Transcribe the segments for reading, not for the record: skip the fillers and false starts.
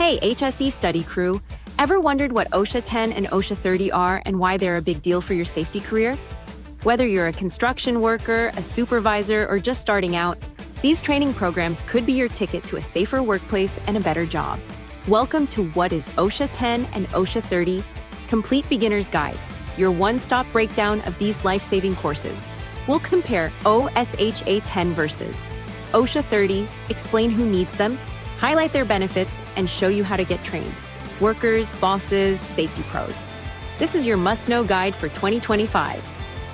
Hey, HSEstudy crew, ever wondered what OSHA 10 and OSHA 30 are and why they're a big deal for your safety career? Whether you're a construction worker, a supervisor, or just starting out, these training programs could be your ticket to a safer workplace and a better job. Welcome to What is OSHA 10 and OSHA 30? Complete Beginner's Guide, your one-stop breakdown of these life-saving courses. We'll compare OSHA 10 versus OSHA 30, explain who needs them, highlight their benefits, and show you how to get trained. Workers, bosses, safety pros. This is your must-know guide for 2025.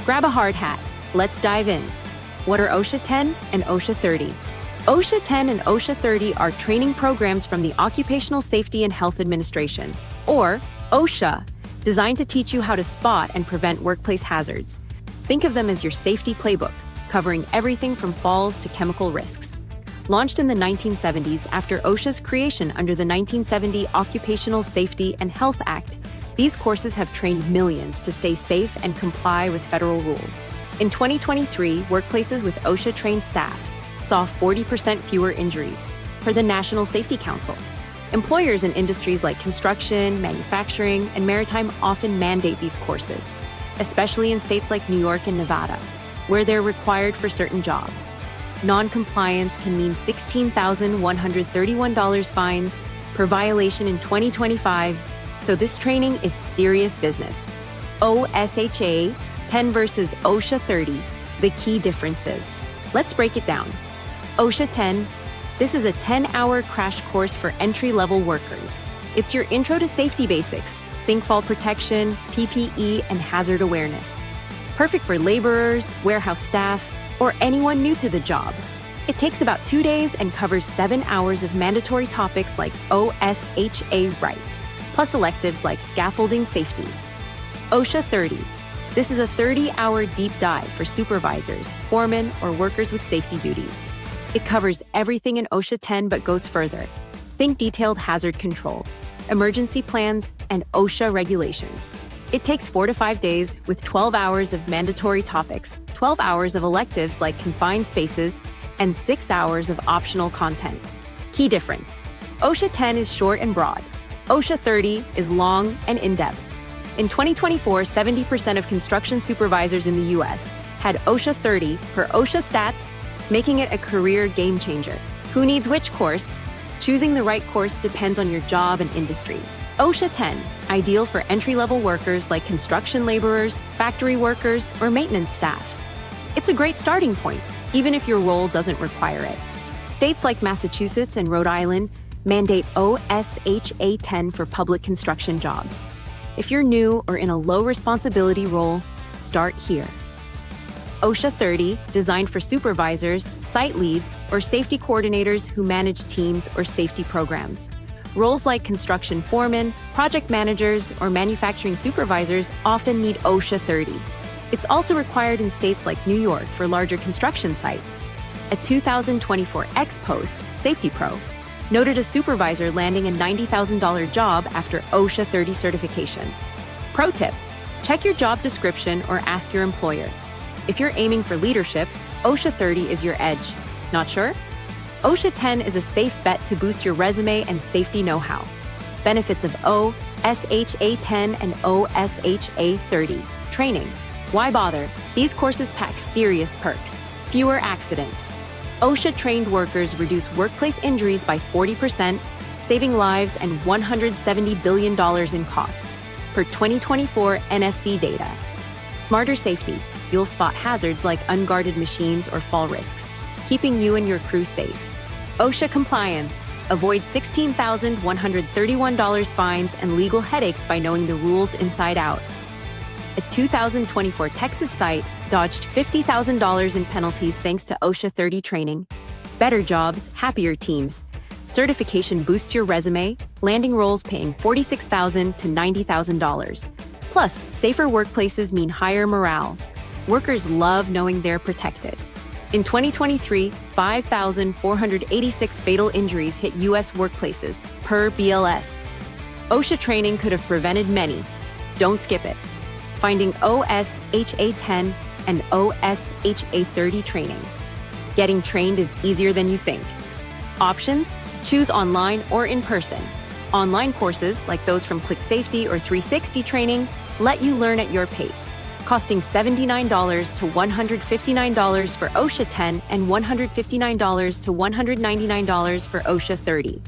Grab a hard hat. Let's dive in. What are OSHA 10 and OSHA 30? OSHA 10 and OSHA 30 are training programs from the Occupational Safety and Health Administration, or OSHA, designed to teach you how to spot and prevent workplace hazards. Think of them as your safety playbook, covering everything from falls to chemical risks. Launched in the 1970s after OSHA's creation under the 1970 Occupational Safety and Health Act, these courses have trained millions to stay safe and comply with federal rules. In 2023, workplaces with OSHA-trained staff saw 40% fewer injuries, per the National Safety Council. Employers in industries like construction, manufacturing, and maritime often mandate these courses, especially in states like New York and Nevada, where they're required for certain jobs. Non-compliance can mean $16,131 fines per violation in 2025, so this training is serious business. OSHA 10 versus OSHA 30, the key differences. Let's break it down. OSHA 10, this is a 10-hour crash course for entry-level workers. It's your intro to safety basics, think fall protection, PPE, and hazard awareness. Perfect for laborers, warehouse staff, or anyone new to the job. It takes about 2 days and covers 7 hours of mandatory topics like OSHA rights, plus electives like scaffolding safety. OSHA 30. This is a 30-hour deep dive for supervisors, foremen, or workers with safety duties. It covers everything in OSHA 10 but goes further. Think detailed hazard control, emergency plans, and OSHA regulations. It takes 4 to 5 days with 12 hours of mandatory topics, 12 hours of electives like confined spaces, and 6 hours of optional content. Key difference. OSHA 10 is short and broad. OSHA 30 is long and in-depth. In 2024, 70% of construction supervisors in the U.S. had OSHA 30 per OSHA stats, making it a career game changer. Who needs which course? Choosing the right course depends on your job and industry. OSHA 10, ideal for entry-level workers like construction laborers, factory workers, or maintenance staff. It's a great starting point, even if your role doesn't require it. States like Massachusetts and Rhode Island mandate OSHA 10 for public construction jobs. If you're new or in a low-responsibility role, start here. OSHA 30, designed for supervisors, site leads, or safety coordinators who manage teams or safety programs. Roles like construction foremen, project managers, or manufacturing supervisors often need OSHA 30. It's also required in states like New York for larger construction sites. A 2024 Ex-Post Safety Pro noted a supervisor landing a $90,000 job after OSHA 30 certification. Pro tip: check your job description or ask your employer. If you're aiming for leadership, OSHA 30 is your edge. Not sure? OSHA 10 is a safe bet to boost your resume and safety know-how. Benefits of OSHA 10 and OSHA 30. Training. Why bother? These courses pack serious perks. Fewer accidents. OSHA-trained workers reduce workplace injuries by 40%, saving lives and $170 billion in costs, per 2024 NSC data. Smarter safety. You'll spot hazards like unguarded machines or fall risks, keeping you and your crew safe. OSHA compliance. Avoid $16,131 fines and legal headaches by knowing the rules inside out. A 2024 Texas site dodged $50,000 in penalties thanks to OSHA 30 training. Better jobs, happier teams. Certification boosts your resume, landing roles paying $46,000 to $90,000. Plus, safer workplaces mean higher morale. Workers love knowing they're protected. In 2023, 5,486 fatal injuries hit U.S. workplaces, per BLS. OSHA training could have prevented many. Don't skip it. Finding OSHA 10 and OSHA 30 training. Getting trained is easier than you think. Options? Choose online or in person. Online courses, like those from Click Safety or 360 Training, let you learn at your pace, costing $79 to $159 for OSHA 10 and $159 to $199 for OSHA 30.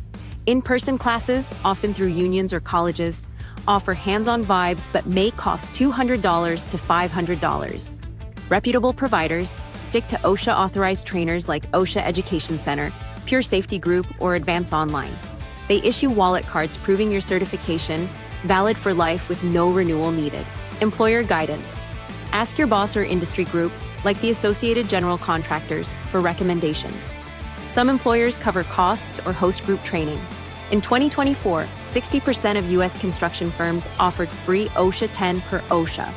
In-person classes, often through unions or colleges, offer hands-on vibes but may cost $200 to $500. Reputable providers stick to OSHA-authorized trainers like OSHA Education Center, Pure Safety Group, or Advance Online. They issue wallet cards proving your certification, valid for life with no renewal needed. Employer guidance. Ask your boss or industry group, like the Associated General Contractors, for recommendations. Some employers cover costs or host group training. In 2024, 60% of U.S. construction firms offered free OSHA 10 per OSHA.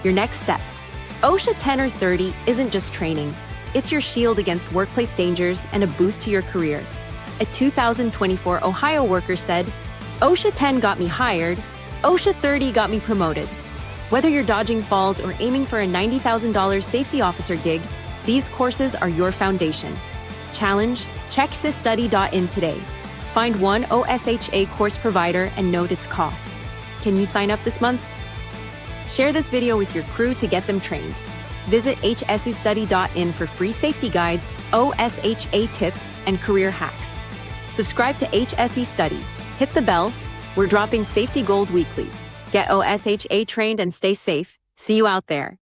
Your next steps. OSHA 10 or 30 isn't just training. It's your shield against workplace dangers and a boost to your career. A 2024 Ohio worker said, "OSHA 10 got me hired, OSHA 30 got me promoted." Whether you're dodging falls or aiming for a $90,000 safety officer gig, these courses are your foundation. Challenge? Check HSEstudy.in today. Find one OSHA course provider and note its cost. Can you sign up this month? Share this video with your crew to get them trained. Visit HSEstudy.in for free safety guides, OSHA tips, and career hacks. Subscribe to HSEstudy. Hit the bell. We're dropping safety gold weekly. Get OSHA trained and stay safe. See you out there.